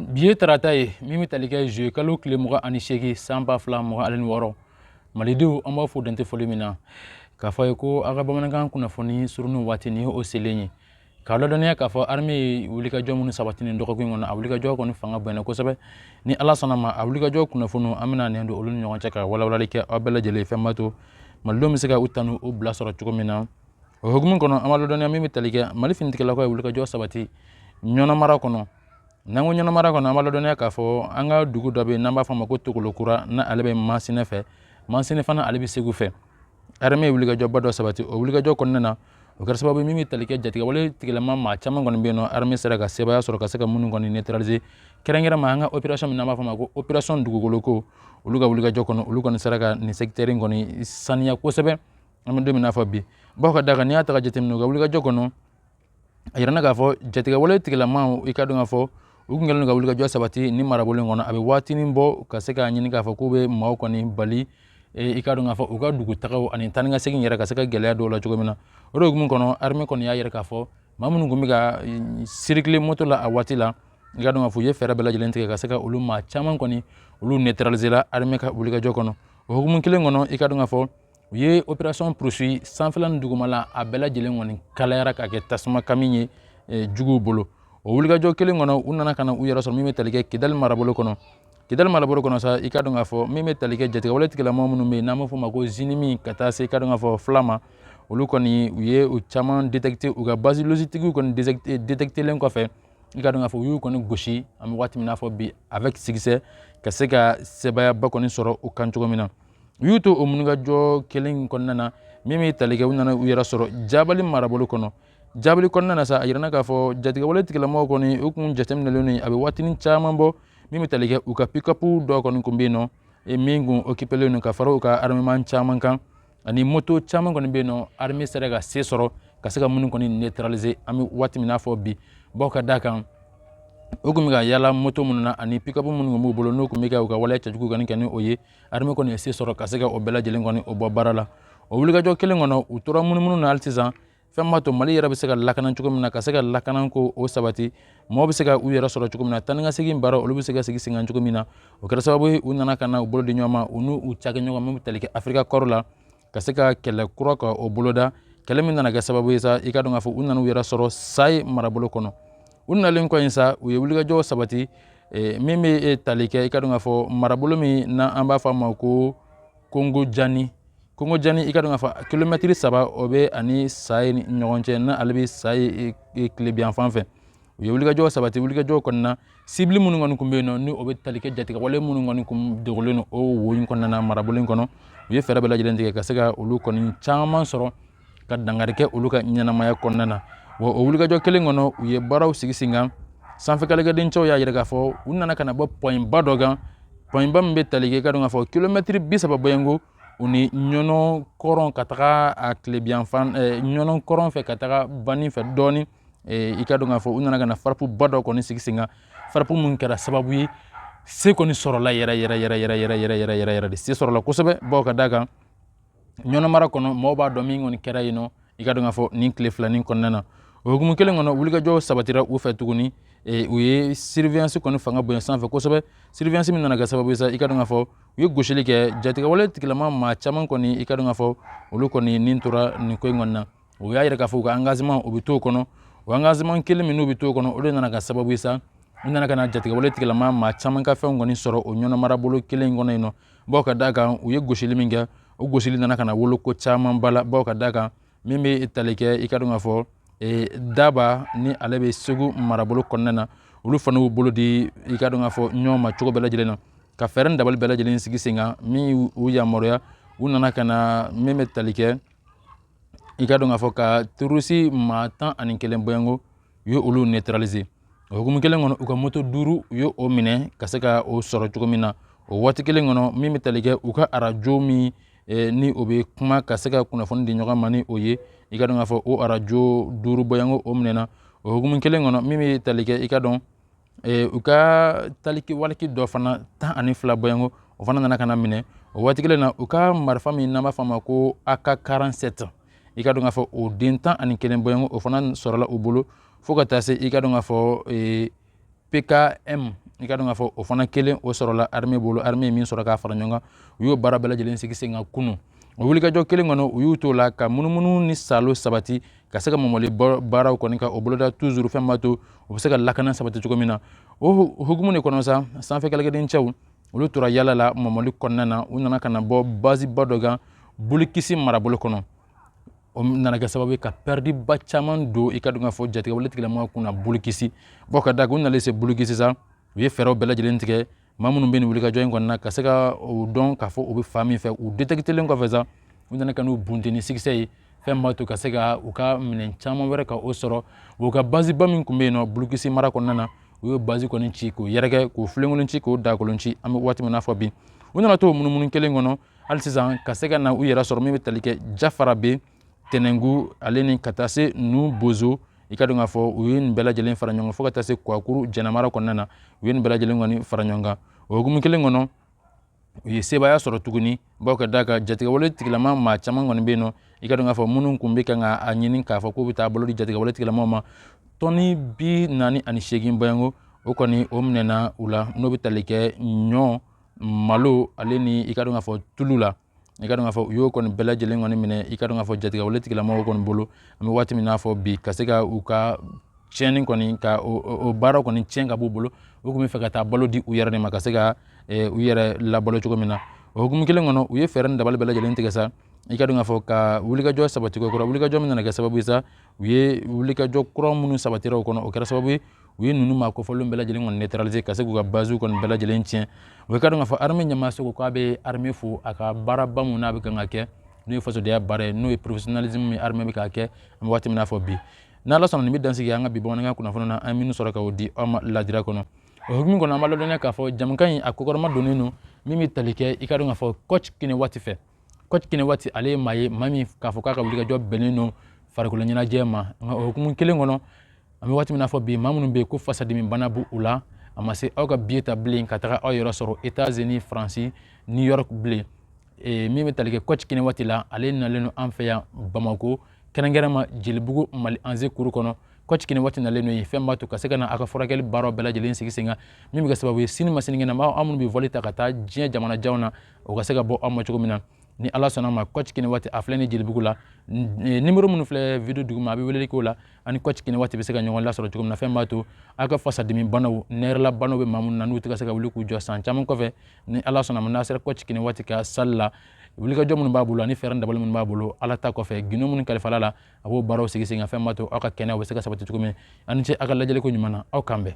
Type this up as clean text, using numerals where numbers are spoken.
Biye tarata ye min bɛ tali kɛ juillet kalo tile 28 san 2026 malidenw an b'a fo dante foli min na k'a fɔ ye ko a ka bamanankan kunnafoni suruni waati ni o selen ye k'a ladɔnniya k'a fɔ armée ye wulikajɔ minnu sabati nin dɔgɔkun kɔnɔ a wulikajɔ kɔni fanga bonyana kosɛbɛ ni ala sɔnna ma a wulikajɔ kunnafoni an bɛna nin don olu ni ɲɔgɔn cɛ ka walawalali kɛ aw bɛɛ lajɛlen fɛn b'a to malidenw bɛ se ka u tanu u bila sɔrɔ cogo min na o hukumu kɔnɔ an b'a ladɔnniya min bɛ tali kɛ mali finitigilakaw ye wulikajɔ sabati ɲɔnɔ mara kɔnɔ n'an ko ɲɔnɔ mara kɔnɔ an b'a ladɔnniya k'a fɔ an ka dugu dɔ bɛ yen n'an b'a fɔ a ma ko Togolokura na ale bɛ Masina fɛ Masina fana ale bɛ Segu fɛ armée ye wulikajɔba dɔ sabati o wulikajɔ kɔnɔna na o kɛra sababu min bɛ tali kɛ jatigɛwale tigilama maa caman kɔni bɛ yen nɔ armée sera ka sebaaya sɔrɔ ka se ka minnu kɔni neutraliser kɛrɛnkɛrɛnma an ka opération min n'an b'a fɔ a ma ko opération dugukoloko olu ka wulikajɔ kɔnɔ olu kɔni sera ka nin secteur in kɔni saniya kosɛbɛ an bɛ don min na fɔ bi bawo ka d'a kan n'i y'a ta ka jateminɛ u ka wulikajɔ kɔnɔ a yirana k'a fɔ jatigɛwale tigilama i ka dɔn k'a fɔ u kun kɛlen ka wulikajɔ sabati ni marabolo in kɔnɔ a bɛ waatinin bɔ ka se k'a ɲini k'a fɔ k'u bɛ maaw kɔni bali i ka dɔn k'a fɔ u ka dugutagaw ani taa ni ka segin yɛrɛ ka se ka gɛlɛya dɔw la cogo min na o de hukumu kɔnɔ armée kɔni y'a yɛrɛ k'a fɔ maa minnu tun bɛ ka circuler moto la a waati la i ka dɔn k'a fɔ u ye fɛɛrɛ bɛɛ lajɛlen tigɛ ka se ka olu maa caman kɔni olu neutraliser la armée ka wulikajɔ kɔnɔ o hukumu kelen kɔnɔ i ka dɔn k'a fɔ u ye opération poursuit sanfɛla ni dugumala a bɛɛ lajɛlen kɔni kalayara k'a kɛ tasuma kami ye juguw bolo o wulikajɔ kelen kɔnɔ u nana ka na u yɛrɛ sɔrɔ min bɛ tali kɛ Kidali marabolo kɔnɔ Kidali marabolo kɔnɔ sa i ka dɔn k'a fɔ min bɛ tali kɛ jatigɛwale tigilama minnu bɛ yen n'an b'a fɔ o ma ko Zinimi ka taa se i ka dɔn k'a fɔ Filama olu kɔni u ye u caman détecté u ka base logistique kɔni détecté len kɔfɛ i ka dɔn k'a fɔ u y'u kɔni gosi an bɛ waati min na fɔ bi avec succès ka se ka sebaayaba kɔni sɔrɔ u kan cogo min na u y'u to o wulikajɔ kelen kɔnɔna na min bɛ tali kɛ u nana u yɛrɛ sɔrɔ Jabali marabolo kɔnɔ Jabali kɔnɔna na sa a yirana k'a fɔ jatigɛwale tigilamaw kɔni u kun jateminɛlen a bɛ waatinin caman bɔ min bɛ tali kɛ u ka pick-up dɔw kɔni kun bɛ yen nɔ min kun occupélen don ka fara u ka armement caman kan ani moto caman kɔni bɛ yen nɔ armée sera ka se sɔrɔ ka se ka minnu kɔni neutraliser an bɛ waati min na fɔ bi bawo ka d'a kan u kun bɛ ka yala moto minnu na ani pick-up minnu kun b'u bolo n'u kun bɛ ka u ka waleya cɛjugu kɔni kɛ ni o ye armée kɔni ye se sɔrɔ ka se ka o bɛɛ lajɛlen kɔni o bɔ baara la o wulikajɔ kelen kɔnɔ u tora munumunu na hali sisan fɛn b'a to Mali yɛrɛ bɛ se ka lakana cogo min na ka se ka lakana ko o sabati mɔgɔw bɛ se ka u yɛrɛ sɔrɔ cogo min na taa ni ka segin baara olu bɛ se ka sigi sen kan cogo min na o kɛra sababu ye u nana ka na u bolo di ɲɔgɔn ma u n'u cakɛɲɔgɔn min bɛ tali kɛ Afrika kɔrɔ la ka se ka kɛlɛ kura ka o boloda kɛlɛ min nana kɛ sababu ye sa i ka dɔn k'a fɔ u nana u yɛrɛ sɔrɔ Sayi marabolo kɔnɔ u nalen kɔ in sa u ye wulikajɔ sabati min bɛ tali kɛ i ka dɔn k'a fɔ marabolo min n'an b'a fɔ a ma ko Kongo Jani i ka dɔn k'a fɔ kilomɛtiri 3 o bɛ ani Sayi ni ɲɔgɔn cɛ na ale bɛ Sayi tilebiyan fan fɛ u ye wulikajɔ sabati wulikajɔ kɔnɔna na cible minnu kɔni kun bɛ yen nɔ ni o bɛ tali kɛ jatigɛwale minnu kɔni kun dogolen don o wo in kɔnɔna na marabolo in kɔnɔ u ye fɛɛrɛ bɛɛ lajɛlen tigɛ ka se ka olu kɔni caman sɔrɔ ka dankari kɛ olu ka ɲɛnamaya kɔnɔna na wa o wulikajɔ kelen kɔnɔ u ye baaraw sigi sen kan sanfɛkɛlɛkɛdencɛw y'a yira k'a fɔ u nana ka na bɔ point ba dɔ kan point ba min bɛ tali kɛ i ka dɔn k'a fɔ kilomɛtiri 30 bɔɲɔnko u ni ɲɔnɔ kɔrɔn ka taga a tilebiyan fan ɲɔnɔ kɔrɔn fɛ ka taga bani fɛ dɔɔni i ka dɔn k'a fɔ u nana ka na farapu ba dɔ kɔni sigi sen kan farapu mun kɛra sababu ye se kɔni sɔrɔla yɛrɛ de se sɔrɔla kosɛbɛ bawo ka d'a kan ɲɔnɔ mara kɔnɔ mɔgɔw b'a dɔn min kɔni kɛra yen nɔ i ka dɔn k'a fɔ nin tile filanin kɔnɔna na o hukumu kelen kɔnɔ wulikajɔ sabatira u fɛ tuguni u ye surveillance kɔni fanga bonya sanfɛ kosɛbɛ surveillance min nana kɛ sababu ye sa i ka dɔn k'a fɔ u ye gosili kɛ jatigɛwale tigilama maa caman kɔni i ka dɔn k'a fɔ olu kɔni nin tora nin ko in kɔni na o y'a yira k'a fɔ u ka engagement o bɛ to o kɔnɔ o engagement kelen min n'u bɛ to o kɔnɔ o de nana kɛ sababu ye sa u nana ka na jatigɛwale tigilama maa caman ka fɛnw kɔni sɔrɔ o ɲɔnɔ marabolo kelen in kɔnɔ yen nɔ bawo ka d'a kan u ye gosili min kɛ o gosili nana ka na wolo ko caman ba la bawo ka d'a kan min bɛ tali kɛ i ka dɔn k'a fɔ Daba ni ale bɛ Segu marabolo kɔnɔna na olu fana y'u bolo di i ka dɔn k'a fɔ ɲɔgɔn ma cogo bɛɛ lajɛlen na ka fɛɛrɛ ni dabali bɛɛ lajɛlen sigi sen kan min y'u yamaruya u nana ka na min bɛ tali kɛ i ka dɔn k'a fɔ ka terroriste maa 11 bɔɲɔnko u ye olu neutraliser o hukumu kelen kɔnɔ u ka moto 5 u ye o minɛ ka se ka o sɔrɔ cogo min na o waati kelen kɔnɔ min bɛ tali kɛ u ka arajo min ni o bɛ kuma ka se ka kunnafoni di ɲɔgɔn ma ni o ye i ka dɔn k'a fɔ o arajo 5 bɔɲɔnko o minɛna o hukumu kelen kɔnɔ min bɛ tali kɛ i ka dɔn u ka taliki waliki dɔ fana 12 bɔɲɔnko o fana nana ka na minɛ o waati kelen na u ka marifa min n'an b'a fɔ a ma ko AK-47 i ka dɔn k'a fɔ o den 11 bɔɲɔnko o fana sɔrɔla u bolo fo ka taa se i ka dɔn k'a fɔ PKM i ka dɔn k'a fɔ o fana kelen o sɔrɔla armée bolo armée min sɔrɔ k'a fara ɲɔgɔn kan u y'o baara bɛɛ lajɛlen sigi sen kan kunu o wulikajɔ kelen kɔnɔ u y'u t'o la ka munumunu ni salo sabati ka se ka mɔmɔli baaraw kɔni ka o boloda toujours fɛn b'a to u bɛ se ka lakana sabati cogo min na o hukumu de kɔnɔ sa sanfɛ kɛlɛkɛden cɛw olu tora yala la mɔmɔli kɔnɔna na u nana ka na bɔ base ba dɔ kan bulikisi marabolo kɔnɔ o nana kɛ sababu ye ka pɛridiba caman don i ka dɔn k'a fɔ jatigɛwale tigilamɔgɔw kunna bulikisi ka da u nalen se bulikisi sa u ye fɛɛrɛw bɛɛ lajɛlen tigɛ maa minnu bɛ nin wulikajɔ in kɔnɔna ka se ka o dɔn k'a fɔ u bɛ fa min fɛ u détectelen kɔfɛ sa u nana ka n'u bunte ni sikisɛ ye fɛn b'a to ka se ka u ka minɛn caman wɛrɛ ka o sɔrɔ u ka basiba min tun bɛ yen nɔ bulikisi mara kɔnɔna na u y'o basi kɔni ci k'o yɛrɛkɛ k'o filenkolon ci k'o dakolon ci an bɛ waati min na fɔ bi u nana to o munumunu kelen kɔnɔ hali sisan ka se ka na u yɛrɛ sɔrɔ min bɛ tali kɛ Jafara bɛ Tɛnɛngu ale ni ka taa se Nu Bozo i ka dɔn k'a fɔ u ye nin bɛɛ lajɛlen fara ɲɔgɔn kan fo ka taa se Kwakuru Jɛnɛmara kɔnɔna na u ye nin bɛɛ lajɛlen kɔni fara ɲɔgɔn kan o hukumu kelen kɔnɔ u ye sebaya sɔrɔ tuguni ka d'a kan jatigɛwale tigilama maa caman kɔni bɛ yen nɔ i ka dɔn k'a fɔ minnu tun bɛ kan ka a ɲini k'a fɔ k'u bɛ taa bolo di jatigɛwale tigilamɔgɔw ma tɔni 48 bɔyanko o kɔni o minɛna u la n'o bɛ tali kɛ ɲɔ malo ale ni i ka dɔn k'a fɔ tulu la i ka dɔn k'a fɔ u y'o kɔni bɛɛ lajɛlen kɔni minɛ i ka dɔn k'a fɔ jatigɛwale tigilamɔgɔw kɔni bolo an bɛ waati min na fɔ bi ka se ka u ka tiɲɛni kɔni ka o baara kɔni tiɲɛ ka b'u bolo u tun bɛ fɛ ka taa balo di u yɛrɛ de ma ka se ka u yɛrɛ labalo cogo min na o hukumu kelen kɔnɔ u ye fɛɛrɛ ni dabali bɛɛ lajɛlen tigɛ sa i ka dɔn k'a fɔ ka wulikajɔ sabati kɔrɔ wulikajɔ min nana kɛ sababu ye sa u ye wulikajɔ kura minnu sabatira o kɔnɔ o kɛra sababu ye u ye ninnu maa kofɔlenw bɛɛ lajɛlen kɔni neutraliser ka se k'u ka bases kɔni bɛɛ lajɛlen tiɲɛ o ka dɔn k'a fɔ armée ɲɛmaaso k'a bɛ armée fo a ka baaraba mun n'a bɛ kan ka kɛ n'o ye fasodenya baara ye n'o ye professionnalisme min armée bɛ k'a kɛ an bɛ waati min na fɔ bi n'Ala sɔnna nin bɛ dansigi an ka bi bamanankan kunnafoni na an ye minnu sɔrɔ k'o di aw ma ladira kɔnɔ o hukumu kɔnɔ an b'a ladɔnniya k'a fɔ jamukan in a kokɔrɔma donnen don min bɛ tali kɛ i ka dɔn k'a fɔ Kɔci Kine waati fɛ Kɔci Kine waati ale ye maa ye maa min k'a fɔ k'a ka wulikajɔ bɛnnen don farikolo ɲɛnajɛ ma nka o hukumu kelen kɔnɔ an bɛ waati min na fɔ bi maa minnu bɛ yen ko fasadimi bana b'u la a ma se aw ka billet ta bilen ka taga aw yɛrɛ sɔrɔ États-Unis Faransi New York bilen min bɛ tali kɛ Kɔci Kine waati la ale nalen don an fɛ yan Bamako kɛrɛnkɛrɛnma Jelibugu Mali Anze kuru kɔnɔ Kɔci Kine waati nalen don yen fɛn b'a to ka se ka na a ka furakɛli baaraw bɛɛ lajɛlen sigi sen kan min bɛ kɛ sababu ye sini ma sinikɛnɛ aw minnu bɛ voli ta ka taa diɲɛ jamanajanw na o ka se ka bɔ aw ma cogo min na ni Ala sɔnna ma Kɔci Kine waati a filɛ ni Jelibugu la numéro minnu filɛ video duguma a bɛ weleli k'o la ani Kɔci Kine waati bɛ se ka ɲɔgɔn lasɔrɔ cogo min na fɛn b'a to aw ka fasadimi banaw nɛrɛla banaw bɛ maa minnu na n'u tɛ ka se ka wuli k'u jɔ san caman kɔfɛ ni Ala sɔnna ma n'a sera Kɔci Kine waati ka salle la wulikajɔ minnu b'a bolo ani fɛɛrɛ dabali minnu b'a bolo Ala ta kɔfɛ gindo minnu kalifala la a b'o baaraw sigi sen kan fɛn b'a to aw ka kɛnɛyaw bɛ se ka sabati cogo min ani ce aw ka lajɛliko ɲuman na aw k'an bɛn